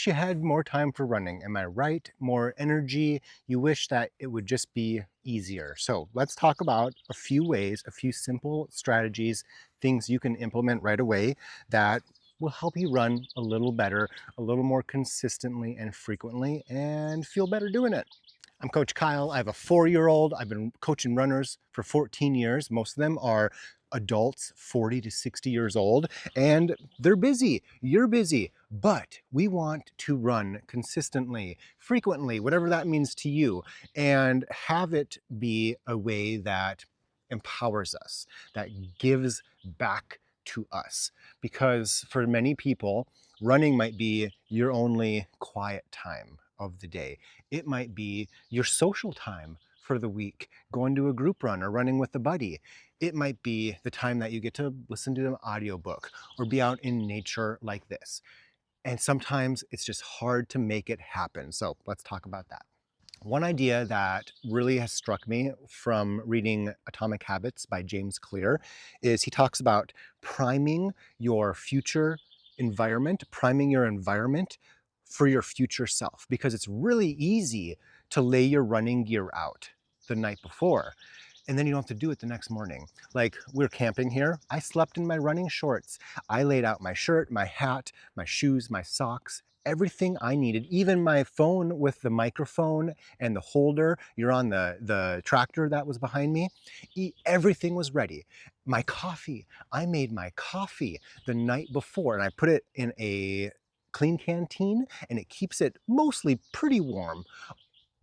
wish you had more time for running. Am I right? More energy. You wish that it would just be easier. So let's talk about a few ways, a few simple strategies, things you can implement right away that will help you run a little better, a little more consistently and frequently, and feel better doing it. I'm Coach Kyle. I have a 4-year-old. I've been coaching runners for 14 years. Most of them are adults 40 to 60 years old, and they're busy. You're busy, but we want to run consistently, frequently, whatever that means to you, and have it be a way that empowers us, that gives back to us. Because for many people, running might be your only quiet time of the day. It might be your social time for the week, going to a group run or running with a buddy. It might be the time that you get to listen to an audiobook or be out in nature like this. And sometimes it's just hard to make it happen. So let's talk about that. One idea that really has struck me from reading Atomic Habits by James Clear is he talks about priming your future environment, priming your environment for your future self, because it's really easy to lay your running gear out the night before and then you don't have to do it the next morning. Like, we're camping here. I slept in my running shorts. I laid out my shirt, my hat, my shoes, my socks, everything I needed, even my phone with the microphone and the holder. You're on the tractor that was behind me. Everything was ready. My coffee, I made my coffee the night before and I put it in a clean canteen and it keeps it mostly pretty warm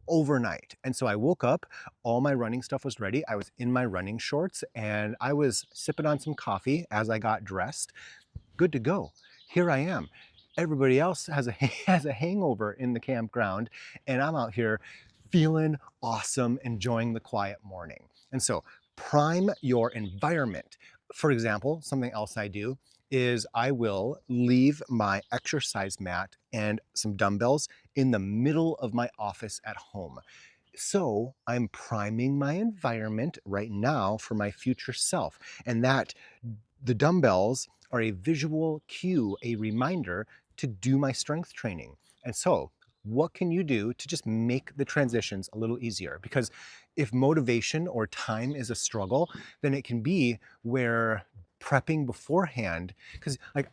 overnight. And so I woke up, all my running stuff was ready. I was in my running shorts and I was sipping on some coffee as I got dressed. Good to go. Here I am. Everybody else has a has a hangover in the campground and I'm out here feeling awesome, enjoying the quiet morning. And so prime your environment. For example, something else I do is I will leave my exercise mat and some dumbbells in the middle of my office at home. So I'm priming my environment right now for my future self. And that the dumbbells are a visual cue, a reminder to do my strength training. And so what can you do to just make the transitions a little easier? Because if motivation or time is a struggle, then it can be where prepping beforehand, because like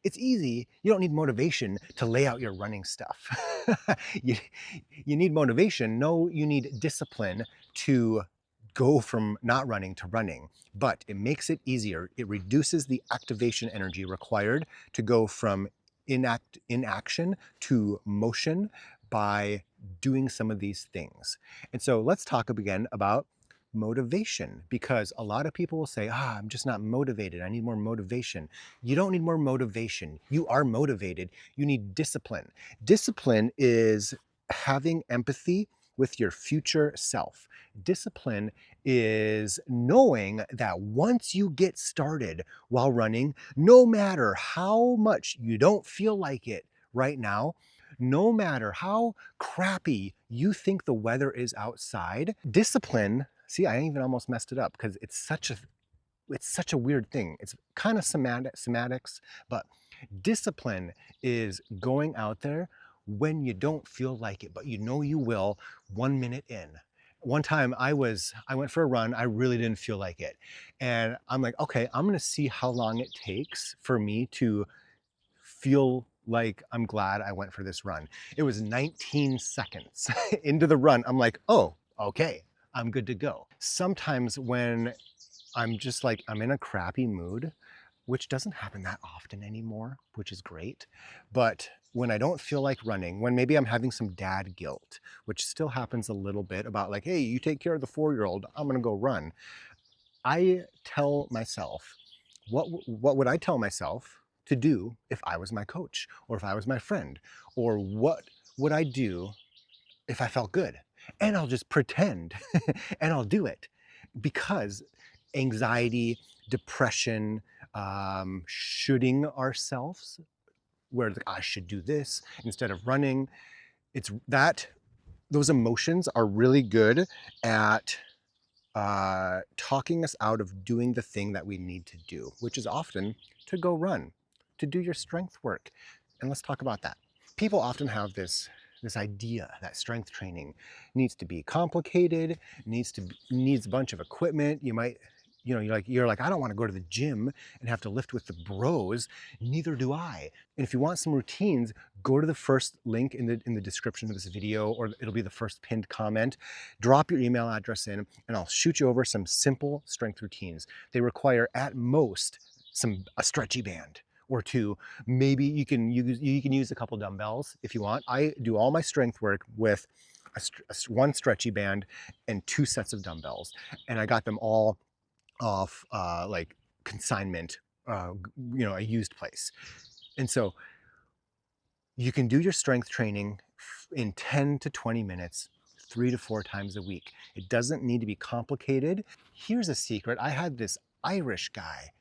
it's easy, you don't need motivation to lay out your running stuff. you, you need motivation. No, you need discipline to go from not running to running, but it makes it easier. It reduces the activation energy required to go from inaction to motion by doing some of these things. And so let's talk again about motivation, because a lot of people will say, I'm just not motivated. I need more motivation. You don't need more motivation. You are motivated. You need discipline. Discipline is having empathy with your future self. Discipline is knowing that once you get started while running, no matter how much you don't feel like it right now, no matter how crappy you think the weather is outside, discipline, see, I even almost messed it up because it's such a weird thing. It's kind of semantics, but discipline is going out there when you don't feel like it, but you know you will 1 minute in. One time I went for a run, I really didn't feel like it. And I'm like, okay, I'm gonna see how long it takes for me to feel like I'm glad I went for this run. It was 19 seconds into the run. I'm like, oh, okay, I'm good to go. Sometimes when I'm just like, I'm in a crappy mood, which doesn't happen that often anymore, which is great. But when I don't feel like running, when maybe I'm having some dad guilt, which still happens a little bit about like, hey, you take care of the 4-year-old, I'm gonna go run. I tell myself, what would I tell myself to do if I was my coach or if I was my friend? Or what would I do if I felt good? And I'll just pretend and I'll do it, because anxiety, depression, shoulding ourselves, where like, I should do this instead of running. It's that those emotions are really good at talking us out of doing the thing that we need to do, which is often to go run, to do your strength work. And let's talk about that. People often have this idea that strength training needs to be complicated, needs a bunch of equipment. You might, you're like, I don't want to go to the gym and have to lift with the bros. Neither do I. And if you want some routines, go to the first link in the description of this video, or it'll be the first pinned comment. Drop your email address in, and I'll shoot you over some simple strength routines. They require at most a stretchy band or two. Maybe you can use a couple dumbbells if you want. I do all my strength work with one stretchy band and 2 sets of dumbbells, and I got them all off like consignment, a used place. And so you can do your strength training in 10 to 20 minutes 3 to 4 times a week. It doesn't need to be complicated. Here's a secret. I had this Irish guy,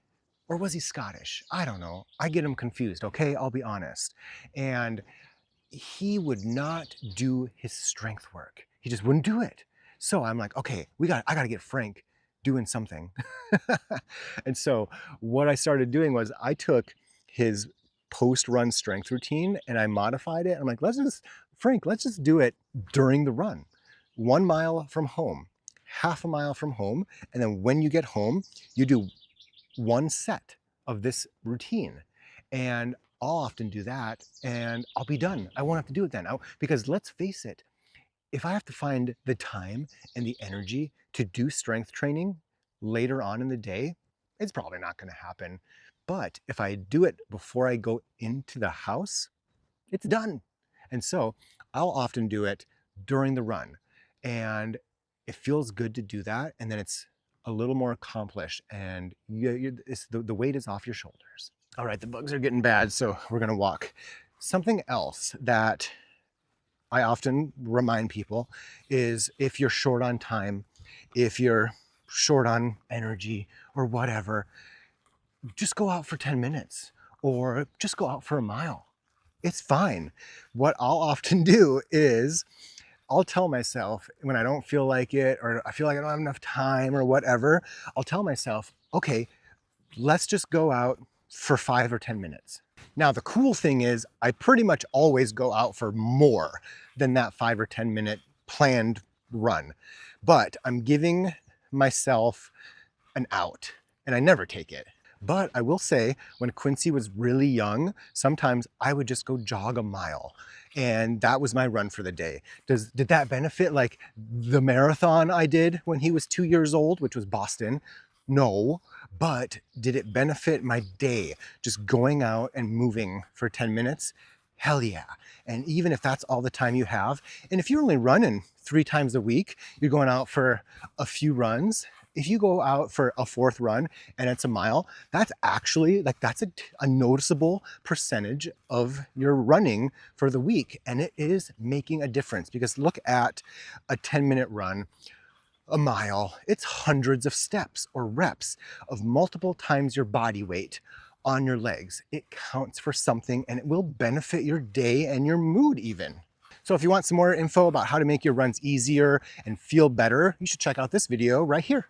or was he Scottish? I don't know. I get him confused, okay? I'll be honest. And he would not do his strength work. He just wouldn't do it. So I'm like, okay, I gotta get Frank doing something. And so what I started doing was I took his post-run strength routine and I modified it. I'm like, Frank, let's just do it during the run. 1 mile from home, half a mile from home. And then when you get home, you do 1 set of this routine. And I'll often do that and I'll be done. I won't have to do it then. Because let's face it, if I have to find the time and the energy to do strength training later on in the day, it's probably not going to happen. But if I do it before I go into the house, it's done. And so I'll often do it during the run. And it feels good to do that. And then it's a little more accomplished, and the weight is off your shoulders. All right, the bugs are getting bad, so we're gonna walk. Something else that I often remind people is, if you're short on time, if you're short on energy or whatever, just go out for 10 minutes or just go out for a mile. It's fine. What I'll often do is I'll tell myself when I don't feel like it, or I feel like I don't have enough time or whatever, I'll tell myself, okay, let's just go out for 5 or 10 minutes. Now, the cool thing is I pretty much always go out for more than that 5 or 10 minute planned run, but I'm giving myself an out and I never take it. But I will say, when Quincy was really young, sometimes I would just go jog a mile, and that was my run for the day. Did that benefit like the marathon I did when he was 2 years old, which was Boston? No. But did it benefit my day just going out and moving for 10 minutes? Hell yeah. And even if that's all the time you have, and if you're only running 3 times a week, you're going out for a few runs. If you go out for a 4th run and it's a mile, that's actually that's a noticeable percentage of your running for the week. And it is making a difference, because look at a 10-minute run, a mile, it's hundreds of steps or reps of multiple times your body weight on your legs. It counts for something, and it will benefit your day and your mood even. So if you want some more info about how to make your runs easier and feel better, you should check out this video right here.